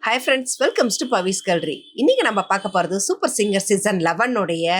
Hi friends, welcomes to பவிஸ் கல்ரி. இன்னைக்கு நம்ம பார்க்க போகிறது சூப்பர் சிங்கர் சீசன் 11 உடைய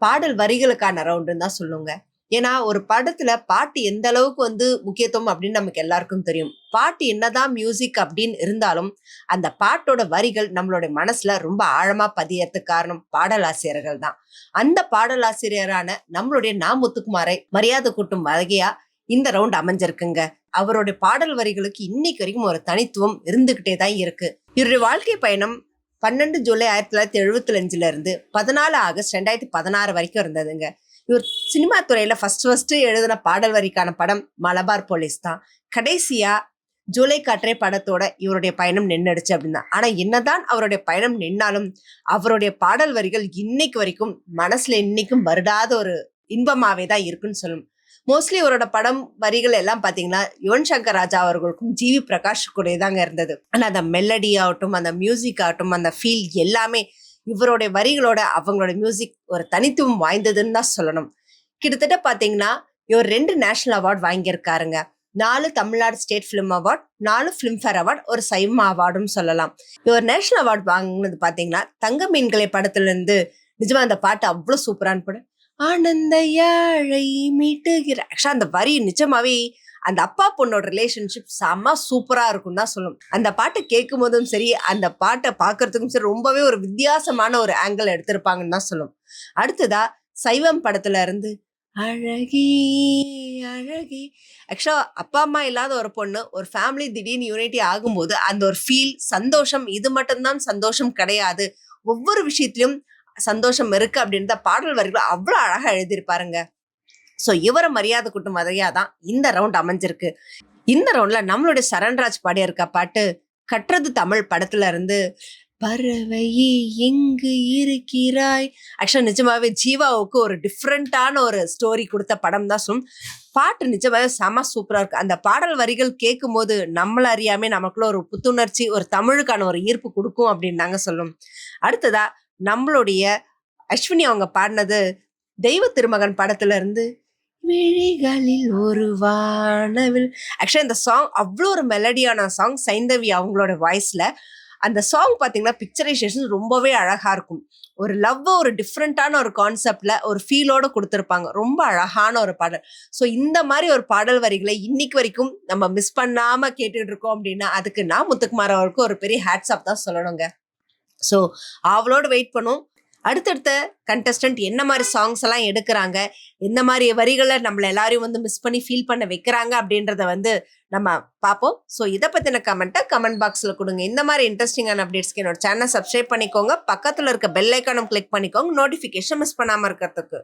பாடல் வரிகளுக்கான ரவுண்டுன்னு தான் சொல்லுங்க. ஏன்னா ஒரு படத்துல பாட்டு எந்த அளவுக்கு முக்கியத்துவம் அப்படின்னு நமக்கு எல்லாருக்கும் தெரியும். பாட்டு என்னதான் மியூசிக் அப்படின்னு இருந்தாலும் அந்த பாட்டோட வரிகள் நம்மளுடைய மனசுல ரொம்ப ஆழமா பதியறதுக்கு காரணம் பாடலாசிரியர்கள் தான். அந்த பாடலாசிரியரான நம்மளுடைய நா. முத்துக்குமாரை மரியாதை கூட்டும் வகையா இந்த ரவுண்ட் அமைஞ்சிருக்குங்க. அவருடைய பாடல் வரிகளுக்கு இன்னைக்கு வரைக்கும் ஒரு தனித்துவம் இருந்துகிட்டே தான் இருக்கு. இவருடைய வாழ்க்கை பயணம் 12 ஜூலை 1975 இருந்து 14 ஆகஸ்ட் 2016 வரைக்கும் இருந்ததுங்க. இவர் சினிமா துறையில ஃபர்ஸ்ட் எழுதின பாடல் வரிக்கான படம் மலபார் போலீஸ் தான். கடைசியா ஜூலை காற்றே படத்தோட இவருடைய பயணம் நின்றுடுச்சு அப்படின்னா. ஆனா என்னதான் அவருடைய பயணம் நின்னாலும் அவருடைய பாடல் வரிகள் இன்னைக்கு வரைக்கும் மனசுல இன்னைக்கும் வருடாத ஒரு இன்பமாவே தான் இருக்குன்னு சொல்லணும். மோஸ்ட்லி இவரோட படம் வரிகள் எல்லாம் பாத்தீங்கன்னா யுவன் சங்கர் ராஜா அவர்களுக்கும் ஜிவி பிரகாஷ் கூட தாங்க இருந்தது. ஆனா அந்த மெலடி ஆகட்டும், அந்த மியூசிக் ஆகட்டும், அந்த ஃபீல் எல்லாமே இவருடைய வரிகளோட அவங்களோட மியூசிக் ஒரு தனித்துவம் வாய்ந்ததுன்னு தான் சொல்லணும். கிட்டத்தட்ட பாத்தீங்கன்னா இவர் 2 நேஷனல் அவார்டு வாங்கியிருக்காருங்க. 4 Tamil Nadu state film award, 4 Filmfare award, ஒரு சைமா அவார்டும் சொல்லலாம். இவர் நேஷனல் அவார்டு வாங்கினது பாத்தீங்கன்னா தங்க மீன்களை படத்துல இருந்து. நிஜமா அந்த பாட்டு அவ்வளவு சூப்பரான படம். ஆனந்த யாழை மீட்டுகிற ஆக்சுவலா அந்த வரி நிஜமாவே அந்த அப்பா பொண்ணோட ரிலேஷன்ஷிப் செம்ம சூப்பரா இருக்கும் தான் சொல்லும். அந்த பாட்டை கேட்கும் போதும் சரி, அந்த பாட்டை பாக்குறதுக்கும் சரி, ரொம்பவே ஒரு வித்தியாசமான ஒரு ஆங்கிள் எடுத்திருப்பாங்கன்னு தான் சொல்லும். அடுத்ததா சைவம் படத்துல இருந்து அழகி அழகி. ஆக்சுவலா அப்பா அம்மா இல்லாத ஒரு பொண்ணு ஒரு ஃபேமிலி திடீர்னு யூனிட்டி ஆகும்போது அந்த ஒரு ஃபீல், சந்தோஷம், இது மட்டும்தான் சந்தோஷம் கிடையாது, ஒவ்வொரு விஷயத்திலும் சந்தோஷம் இருக்கு அப்படின்ற பாடல் வரிகள் அவ்வளவு அழகா எழுதியிருப்பாருங்க. சோ இவரை மரியாதை கூட்டும் வகையா தான் இந்த ரவுண்ட் அமைஞ்சிருக்கு. இந்த ரவுண்ட்ல நம்மளுடைய சரண்ராஜ் பாடியிருக்க பாட்டு கற்றது தமிழ் படத்துல இருந்து பறவையே எங்கு இருக்கிறாய். ஆக்சுவலா நிஜமாவே ஜீவாவுக்கு ஒரு டிஃப்ரெண்டான ஒரு ஸ்டோரி கொடுத்த படம் தான் சொல்லும். பாட்டு நிஜமாவே செம சூப்பரா இருக்கு. அந்த பாடல் வரிகள் கேட்கும் போது நம்மள அறியாமே நமக்குள்ள ஒரு புத்துணர்ச்சி, ஒரு தமிழுக்கான ஒரு ஈர்ப்பு கொடுக்கும் அப்படின்னு தாங்க சொல்லும். அடுத்ததா நம்மளுடைய அஸ்வினி அவங்க பாடினது தெய்வ திருமகன் படத்துல இருந்து விழிகளில் ஒரு வானவில். ஆக்சுவலா இந்த சாங் அவ்வளோ ஒரு மெலடியான சாங். சைந்தவி அவங்களோட வாய்ஸ்ல அந்த சாங் பாத்தீங்கன்னா பிக்சரைசேஷன் ரொம்பவே அழகா இருக்கும். ஒரு லவ் ஒரு டிஃப்ரெண்டான ஒரு கான்செப்ட்ல ஒரு ஃபீலோட கொடுத்துருப்பாங்க. ரொம்ப அழகான ஒரு பாடல். ஸோ இந்த மாதிரி ஒரு பாடல் வரிகளை இன்னைக்கு வரைக்கும் நம்ம மிஸ் பண்ணாம கேட்டுட்டு இருக்கோம் அப்படின்னா அதுக்கு நா. முத்துக்குமார் அவருக்கு ஒரு பெரிய ஹேட்ஸ் ஆஃப் தான் சொல்லணுங்க. ஸோ அவளோட வெயிட் பண்ணும். அடுத்தடுத்த கண்டஸ்டன்ட் என்ன மாதிரி சாங்ஸ் எல்லாம் எடுக்கிறாங்க, எந்த மாதிரி வரிகளை நம்மள எல்லாரையும் மிஸ் பண்ணி ஃபீல் பண்ண வைக்கிறாங்க அப்படின்றத நம்ம பார்ப்போம். ஸோ இதை பத்தின கமெண்ட்டை கமெண்ட் பாக்ஸ்ல கொடுங்க. இந்த மாதிரி இன்ட்ரெஸ்டிங்கான அப்டேட்ஸ்க்கு என்னோட சேனல் சப்ஸ்கிரைப் பண்ணிக்கோங்க. பக்கத்துல இருக்க பெல் ஐக்கானும் கிளிக் பண்ணிக்கோங்க, நோட்டிபிகேஷன் மிஸ் பண்ணாம இருக்கிறதுக்கு.